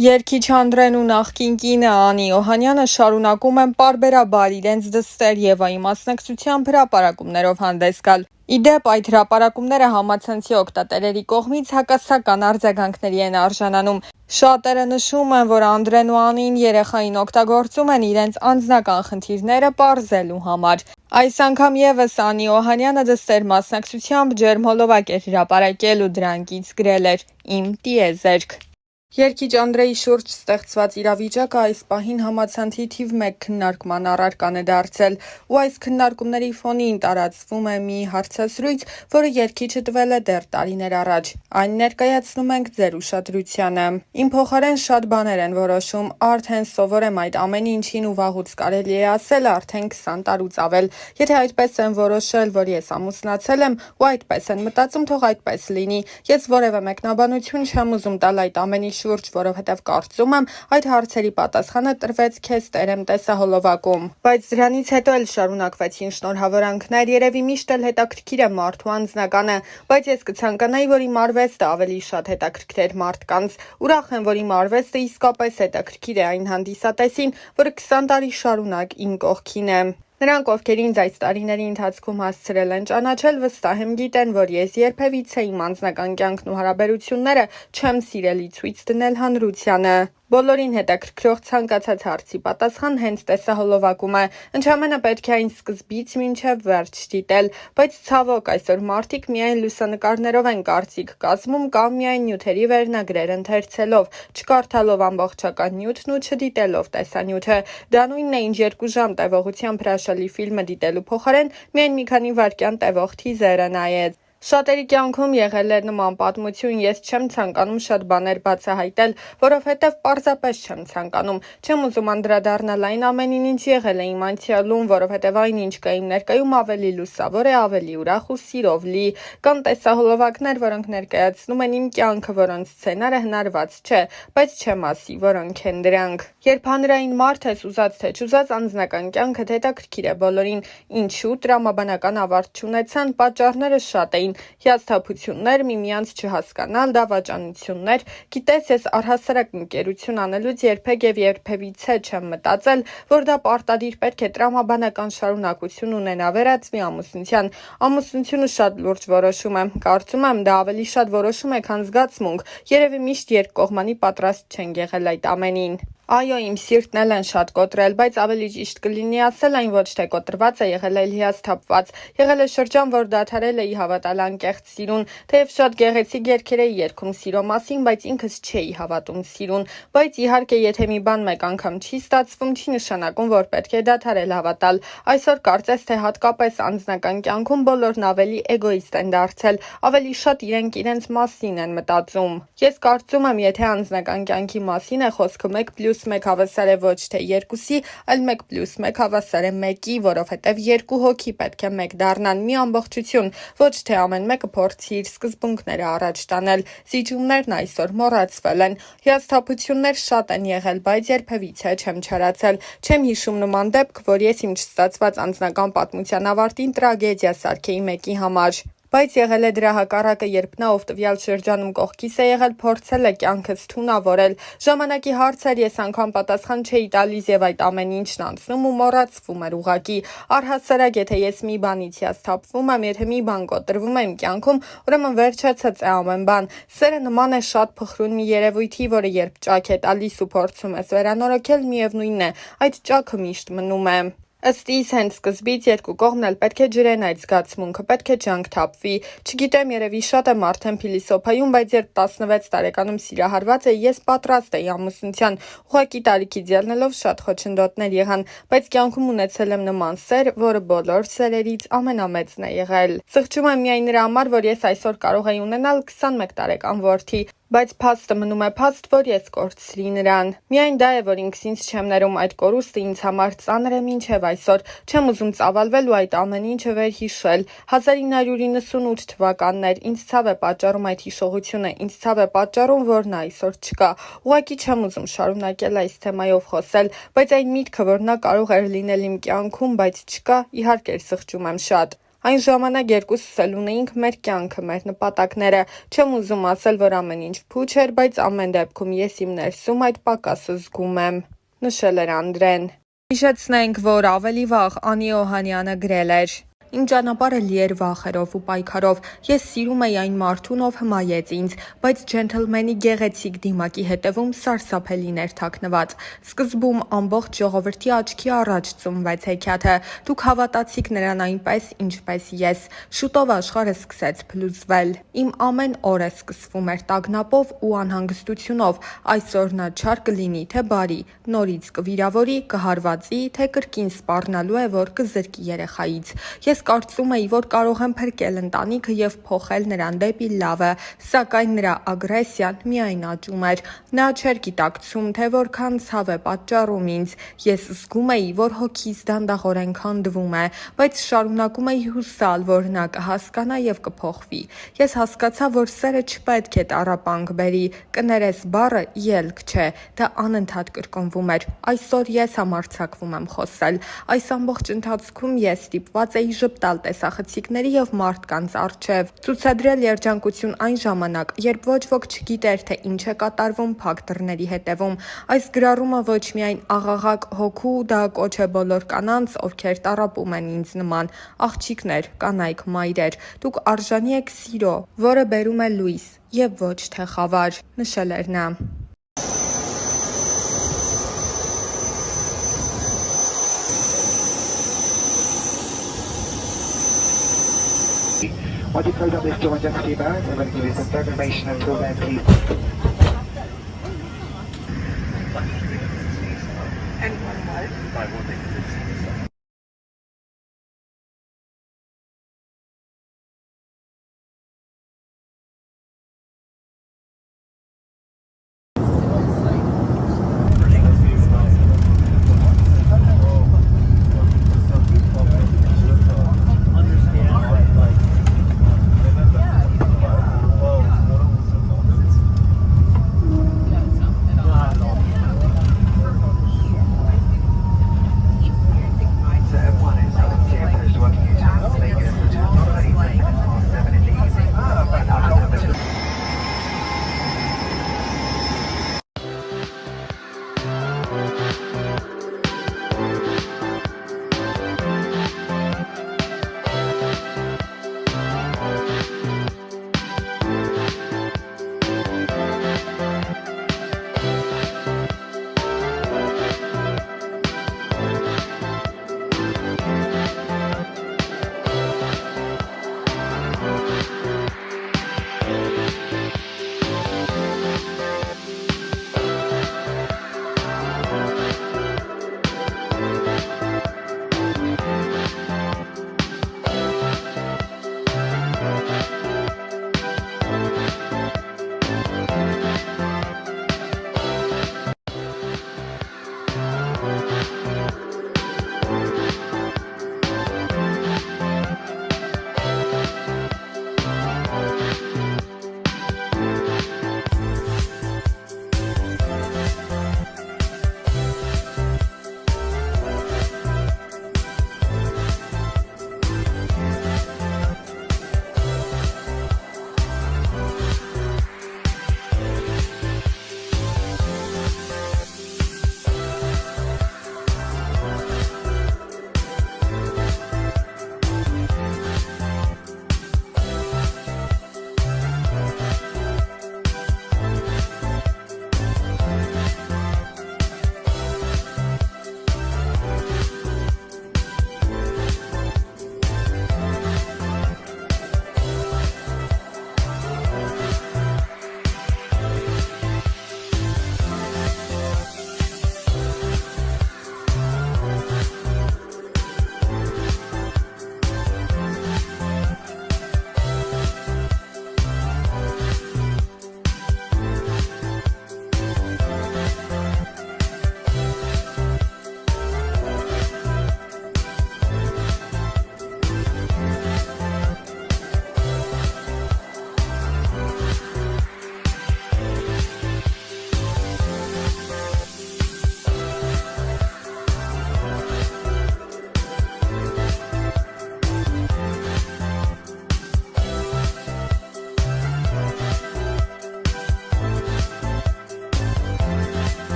Երգիչ Անդրեն ու նախկին կինը Անի Օհանյանը շարունակում են պարբերաբար իրենց դստեր Եվայի մասնակցությամբ հրապարակումներով հանդես գալ։ Ի դեպ, այդ հրապարակումները համացանցի օգտատերերի կողմից հակասական արձագանքների են արժանանում։ Շատերը նշում են, որ Անդրեն ու Անին երեխային օգտագործում են իրենց անձնական խնդիրները պարզելու համար։ Այս անգամ եւս Անի Օհանյանը դստեր մասնակցությամբ ջերմհոլովակ էր հրապարակել ու դրանից գրել էր «Իմ տիեզերք»։ Երգիչ Անդրեի շուրջ ստեղծված իրավիճակը այս պահին համացանցի թիվ 1 քննարկման առարկան է դարձել, ու այս քննարկումների ֆոնին տարածվում է մի հարցազրույց, որը երգիչը տվել է դեռ տարիներ առաջ։ Այն ներկայացնում ենք ձեր ուշադրությանը։ Իմ փոխարեն շատ բաներ են որոշում, արդեն սովոր եմ այդ ամեն ինչին ու վաղուց կարելի է ասել արդեն 20 տարուց ավել։ Եթե այդպես են որոշել, որ ես ամուսնացել եմ ու այդպես են մտածում, թող այդպես լինի։ Ես որևէ մեկնաբանություն չեմ ուզում տալ այդ ամենի շուրջ, որովհետև կարծում եմ, այդ հարցերի պատասխանը տրվեց քեզ տերեմ տեսահոլովակում։ Բայց դրանից հետո էլ շարունակվեցին շնորհավորանքներ, երևի միշտ էլ հետաքրքիր է մարդու անձնականը, բայց ես կցանկանայի, որ իմ արվեստը ավելի շատ հետաքրքրեր մարդկանց։ Ուրախ եմ, որ իմ արվեստը իսկապես հետաքրքիր է այն հանդիսատեսին, որը 20 տարի շարունակ իմ կողքին է։ Նրանք, ովքեր ինձ այս տարիների ընթացքում հասցրել են ճանաչել, վստահ եմ գիտեն, որ ես երբևիցե իմ անձնական կյանքն ու հարաբերությունները չեմ սիրելի ցույց դնել հանրությանը։ Բոլորին հետաքրքրող ցանկացած հարցի պատասխան հենց տեսահոլովակում է, ընդամենը պետք է այն սկզբից մինչև վերջ դիտել, բայց ցավոք այսօր մարդիկ միայն լուսանկարներով են կարծիք կազմում կամ միայն նյութերի վերնագրեր ընթերցելով, չկարդալով ամբողջական նյութն ու չդիտելով տեսանյութը։ Դա նույնն է, ինչ 2 ժամ տևողությամբ հրաշալի ֆիլմը դիտելու փոխարեն միայն մի քանի վայրկյան տևող թիզերը նայեց։ Շատերի կյանքում եղել է նման պատմություն, ես չեմ ցանկանում շատ բաներ բացահայտել, որովհետև պարզապես չեմ ցանկանում։ Չեմ ուզում անդրադառնալ այն ամենին, ինչ եղել է իմ անցյալում, որովհետև այն, ինչ կա իմ ներկայում, ավելի լուսավոր է, ավելի ուրախ ու սիրով լի։ Կան տեսահոլովակներ, որոնք ներկայացնում են իմ կյանքը, որոնց սցենարը հնարված չէ, բայց չեմ ասի, որոնք են դրանք։ Երբ հանրային մարդ ես, ուզած թե չուզած, անձնական կյանքդ հետաքրքիր է բոլորին։ Ինչու տրամաբանական ավարտ չունեցան, պատճառները շատ էին։ Հիասթափություններ, միմյանց չհասկանալ, դավաճանություններ։ Գիտես, ես առհասարակ ընկերություն անելուց երբեք եւ երբևիցե չեմ մտածել, որ դա պարտադիր պետք է տրամաբանական շարունակություն ունենա վերածվի ամուսնության։ Ամուսնությունը շատ լուրջ որոշում է։ Կարծում եմ, դա ավելի շատ որոշում է, քան զգացմունք։ Երևի միշտ երկկողմանի պատրաստ չեն եղել այդ ամենին։ Այո, իմ սիրտն էլ են շատ կոտրել, բայց ավելի ճիշտ կլինի ասել այն ոչ թե կոտրված է, եղել է հիասթափված։ Եղել է շրջան, որ դադարել էի հավատալ անկեղծ սիրուն, թեև շատ գեղեցիկ երգեր էի երգում սիրո մասին, բայց ինքս չէի հավատում սիրուն։ Բայց իհարկե, եթե մի բան մեկ անգամ չի ստացվում, չի նշանակում, որ պետք է դադարել հավատալ։ Այսօր կարծես թե հատկապես անձնական կյանքում բոլորն ավելի էգոիստ են դարձել, ավելի շատ իրենք իրենց մասին են մտածում։ Ես կարծում եմ, եթե անձնական կյանքի մասին է խոսքը 1+1 հավասար է ոչ թե 2-ի, այլ 1+1 հավասար է 1-ի, որովհետև 2 հոգի պետք է 1 դառնան, մի ամբողջություն, ոչ թե ամեն մեկը փորձի իր սկզբունքները առաջ տանել։ Զիջումներն այսօր մոռացվել են։ Հիասթափություններ շատ են եղել, բայց երբևիցե չեմ չարացել։ Չեմ հիշում նման դեպք, որ ես իմ չստացված անձնական պատմության ավարտին տրագեդիա սարքեի մեկի համար։ Բայց եղել է դրա հակառակը, երբ նա ով տվյալ շրջանում կողքիս է եղել, փորձել է կյանքս թունավորել։ Ժամանակի հարցեր ես անգամ պատասխան չէի տալիս եւ այդ ամեն ինչն անցնում ու մոռացվում էր ուղակի։ Առհասարակ, եթե ես մի բանից հիասթափվում եմ, եթե մի բան կոտրվում է իմ կյանքում, ուրեմն վերջացած է ամեն բան։ Սերը նման է շատ փխրուն մի երևույթի, որը երբ ճաք է տալիս ու փորձում ես վերանորոգել, միևնույնն է, այդ ճաքը միշտ մնում է։ Ըստ իս հենց սկզբից երկու կողմն էլ պետք է ջրեն այդ զգացմունքը, պետք է ջանք թափվի։ Չգիտեմ, երևի շատ եմ արդեն փիլիսոփայում, բայց երբ 16 տարեկանում սիրահարված էի, ես պատրաստ էի ամուսնության։ Ուղղակի տարիքից ելնելով շատ խոչընդոտներ եղան, բայց կյանքում ունեցել եմ նման սեր, որը բոլոր սերերից ամենամեծն է եղել։ Սղճում եմ միայն նրա համար, որ ես այսօր կարող էի ունենալ 21 տարեկան որդի, բայց փաստը մնում է փաստ, որ ես կորցրի նրան։ Միայն դա է, որ ինքս ինձ չեմ ներում, այդ կորուստը ինձ համար ծանր է մինչև այսօր։ Չեմ ուզում ծավալվել ու այդ ամեն ինչը վերհիշել։ 1998 թվականներ, ինձ ցավ է պատճառում այդ հիշողությունը, ինձ ցավ է պատճառում, որ նա այսօր չկա։ Ուղղակի չեմ ուզում շարունակել այս թեմայով խոսել, բայց այն միտքը, որ նա կարող էր լինել իմ կյանքում, բայց չկա, իհարկե սղճում եմ շատ։ Այն ժամանակ երկուսս էլ ունեինք մեր կյանքը, մեր նպատակները։ Չեմ ուզում ասել, որ ամեն ինչ փուչ էր, բայց ամեն դեպքում ես իմ ներսում այդ պակասը զգում եմ, նշել էր Անդրեն։ Հիշեցնենք, որ ավելի վաղ Անի Օհանյանը գրել էր. Իմ ճանապարհը լի էր վախերով ու պայքարով։ Ես սիրում էի այն մարդուն, ով հմայեց ինձ, բայց ջենթլմենի գեղեցիկ դիմակի հետևում սարսափելիներ թաքնված։ Սկզբում ամբողջ ժողովրդի աչքի առաջ ծնվեց հեքիաթը։ Դուք հավատացիք նրան այնպես, ինչպես ես։ Շուտով աշխարհը սկսեց փլուզվել։ Իմ ամեն օրը սկսվում էր տագնապով ու անհանգստությունով։ Այսօր նա չար կլինի, թե բարի, նորից կվիրավորի, կհարվածի, թե կրկին սպառնալու է, որ կզրկի երեխայից։ Ես կարծում էի, որ կարող եմ փրկել ընտանիքը և փոխել նրան դեպի լավը, սակայն նրա ագրեսիան միայն աճում էր։ Նա չէր գիտակցում, թե որքան ցավ է պատճառում ինձ։ Ես զգում էի, որ հոգիս դանդաղորեն քանդվում է, բայց շարունակում էի հուսալ, որ նա կհասկանա և կփոխվի։ Ես հասկացա, որ սերը չպետք է տառապանք բերի, կներես բառը ելք չէ, դա անընդհատ կրկնվում էր։ Այսօր ես համարձակվում եմ խոսել։ Այս ամբողջ ընթացքում ես ստիպված էի ժպտալ տեսախցիկների և մարդկանց առջև, ցուցադրել երջանկություն այն ժամանակ, երբ ոչ ոք չգիտեր, թե ինչ է կատարվում փակ դռների հետևում։ Այս գրառումը ոչ միայն աղաղակ հոգու, դա կոչ է բոլոր կանանց, ովքեր տառապում են ինձ նման, աղջիկներ, կանայք, մայրեր, դուք արժանի եք սիրո, որը բերում է լույս և ոչ թե խավար, նշել էր նա։ What you code on this joint just keep out, I'm going to give you some information until then, please. And one more.